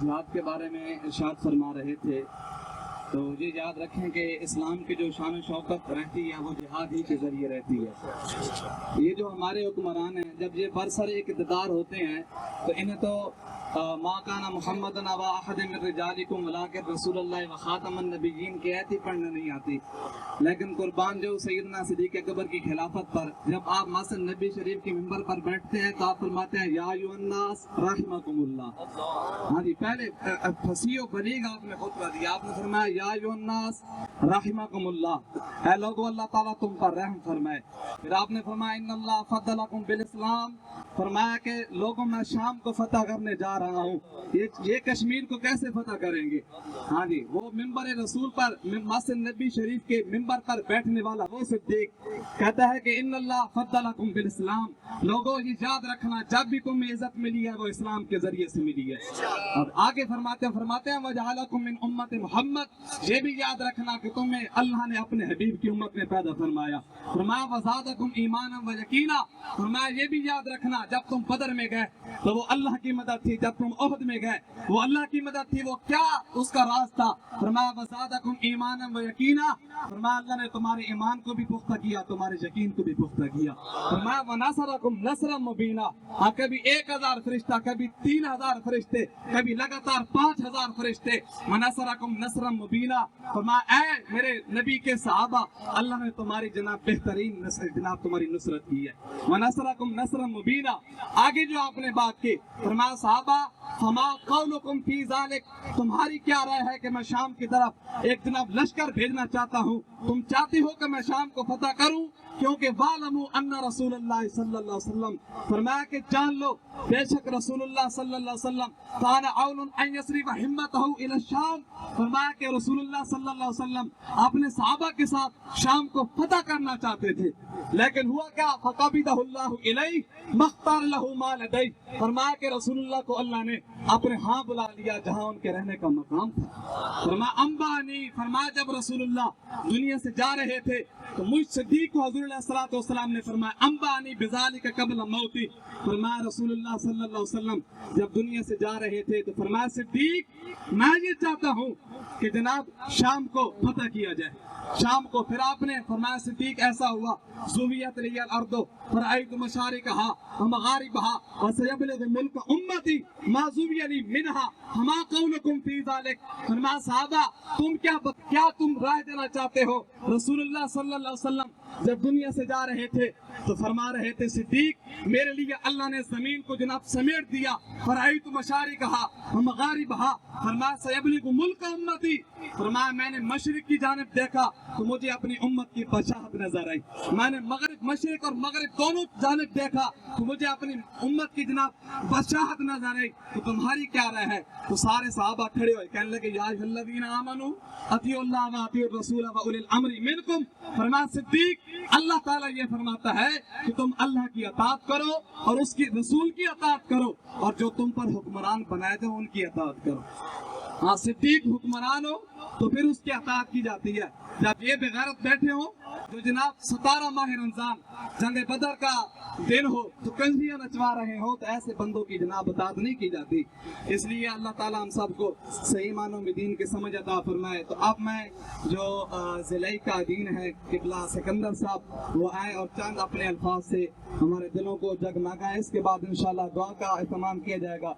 جہاد کے بارے میں ارشاد فرما رہے تھے، تو یہ یاد رکھیں کہ اسلام کی جو شان و شوکت رہتی ہے وہ جہاد ہی کے ذریعے رہتی ہے۔ یہ جو ہمارے حکمران ہیں جب یہ برسر اقتدار ہوتے ہیں تو انہیں تو ما کان محمد ابا احد من رجالکم ولکن رسول اللہ و خاتم النبیین کی آیت ہی پڑھنے نہیں آتی، لیکن قربان جو سیدنا صدیق اکبر کی خلافت پر جب آپ مسجد نبی شریف کے ممبر پر بیٹھتے ہیں تو آپ فرماتے ہیں یا ایھا الناس رحمکم اللہ۔ ہاں جی، پہلے فصیح و بلیغ آپ نے خطبہ دیا، آپ نے فرمایا یا ایھا الناس رحمکم اللہ، اے لوگو اللہ تعالیٰ تم پر رحم فرمائے۔ پھر آپ نے فرمایا ان اللہ فضلکم بالاسلام، فرمایا کہ لوگوں میں شام کو فتح کرنے جا رہا ہوں، یہ کشمیر کو کیسے فتح کریں گے؟ ہاں جی، وہ ممبر رسول پر مسجد نبی شریف کے ممبر پر بیٹھنے والا وہ صدیق کہتا ہے کہ ان اللہ فضلکم بالاسلام، لوگوں یہ یاد رکھنا جب بھی تمہیں عزت ملی ہے وہ اسلام کے ذریعے سے ملی ہے۔ اور آگے فرماتے ہیں وجعلکم من امت محمد، یہ بھی یاد رکھنا کہ تمہیں اللہ نے اپنے حبیب کی امت میں پیدا فرمایا۔ فرمایا وزادکم ایمانا و یقینا، فرمایا یہ بھی یاد رکھنا جب تم بدر میں گئے تو وہ اللہ کی مدد تھی، جب تم احد میں گئے وہ اللہ کی مدد تھی، وہ کیا اس کا راز تھا؟ فرمایا وزادکم ایمانا و یقینا، فرمایا اللہ نے تمہارے ایمان کو بھی پختہ کیا، تمہارے یقین کو بھی پختہ کیا۔ فرمایا ونصرکم نصرا مبینا، کبھی 1000 فرشتہ، کبھی 3000 فرشتے، کبھی لگاتار 5000 فرشتے، ونصرکم نصرا مبینا، فرمایا اے میرے نبی کے صحابہ اللہ نے تمہاری جناب بہترین جناب تمہاری نصرت کی ہے، ونصرکم نصرا مبینا۔ آگے جو آپ نے بات کی فرمایا صحابہ فما قولکم فی ذالک، تمہاری کیا رائے ہے کہ میں شام کی طرف ایک جناب لشکر بھیجنا چاہتا ہوں، تم چاہتی ہو کہ میں شام کو فتح کروں؟ کیونکہ وَعْلَمُوا أَنَّ رسول اللہ صلی اللہ علیہ وسلم، فرمایا کہ جان لو بے شک رسول اللہ صلی اللہ علیہ وسلم كان عول ان يصرف همته الى الشام، فرمایا کہ رسول اللہ صلی اللہ علیہ وسلم اپنے صحابہ کے ساتھ شام کو فتح کرنا چاہتے تھے، لیکن ہوا کیا فقبضہ اللہ الیہ مختار له ما لدیہ، فرمایا کہ رسول اللہ کو اللہ نے اپنے ہاں بلا لیا جہاں ان کے رہنے کا مقام تھا۔ فرمایا انبانی، فرمایا جب رسول اللہ دنیا سے جا رہے تھے تو مجھ صدیق کو حضور علیہ السلام نے فرمایا انبانی بذالک قبل موتی، فرمایا رسول اللہ صلی اللہ علیہ وسلم جب دنیا سے جا رہے تھے تو فرمایا صدیق میں یہ چاہتا ہوں کہ جناب شام کو فتح کیا جائے، شام کو۔ پھر آپ نے فرمایا صدیق ایسا ہوا زویت لی الارض فرأیت مشارقها ومغاربها وسيبلغ ملک امتی ما زوی لی منها فما قولکم فی ذالک، فرمایا صحابہ کیا تم رائے دینا چاہتے ہو؟ رسول اللہ صلی اللہ علیہ وسلم جب دنیا سے جا رہے تھے تو فرما رہے تھے صدیق میرے لیے اللہ نے زمین کو جناب سمیٹ دیا، فرأیت مشارقها ومغاربها، فرمایا سیبلغ ملک امتی، فرمایا میں نے مشرق کی جانب دیکھا تو مجھے اپنی امت کی بشاہت نظر آئی، میں نے مشرق اور مغرب دونوں جانب دیکھا تو مجھے اپنی امت کی جناب بشاہت نظر آئی، تو تمہاری کیا رائے ہے؟ تو سارے صحابہ کھڑے ہوئے کہنے لگے یا ایھا الذین آمنوا اطیعوا اللہ واطیعوا الرسول واولی الامر منکم، فرمایا صدیق اللہ تعالیٰ یہ فرماتا ہے کہ تم اللہ کی اطاعت کرو اور اس کی رسول کی اطاعت کرو اور جو تم پر حکمران بنائے تھے ان کی اطاعت کرو۔ ہاں صدیق حکمران ہو تو پھر اس کی اطاعت کی جاتی ہے، جب یہ بغیرت بیٹھے ہو جو جناب 17 ماہ رمضان جنگ بدر کا دن ہو تو کنجیاں نچوا رہے ہو تو ایسے بندوں کی جناب اطاعت نہیں کی جاتی۔ اس لیے اللہ تعالیٰ ہم سب کو صحیح معنوں میں دین کے سمجھ عطا فرمائے۔ تو اب میں جو ضلعی کا دین ہے قبلہ سکندر صاحب وہ آئے اور چند اپنے الفاظ سے ہمارے دلوں کو جگمگائیں، اس کے بعد انشاءاللہ دعا کا اہتمام کیا جائے گا۔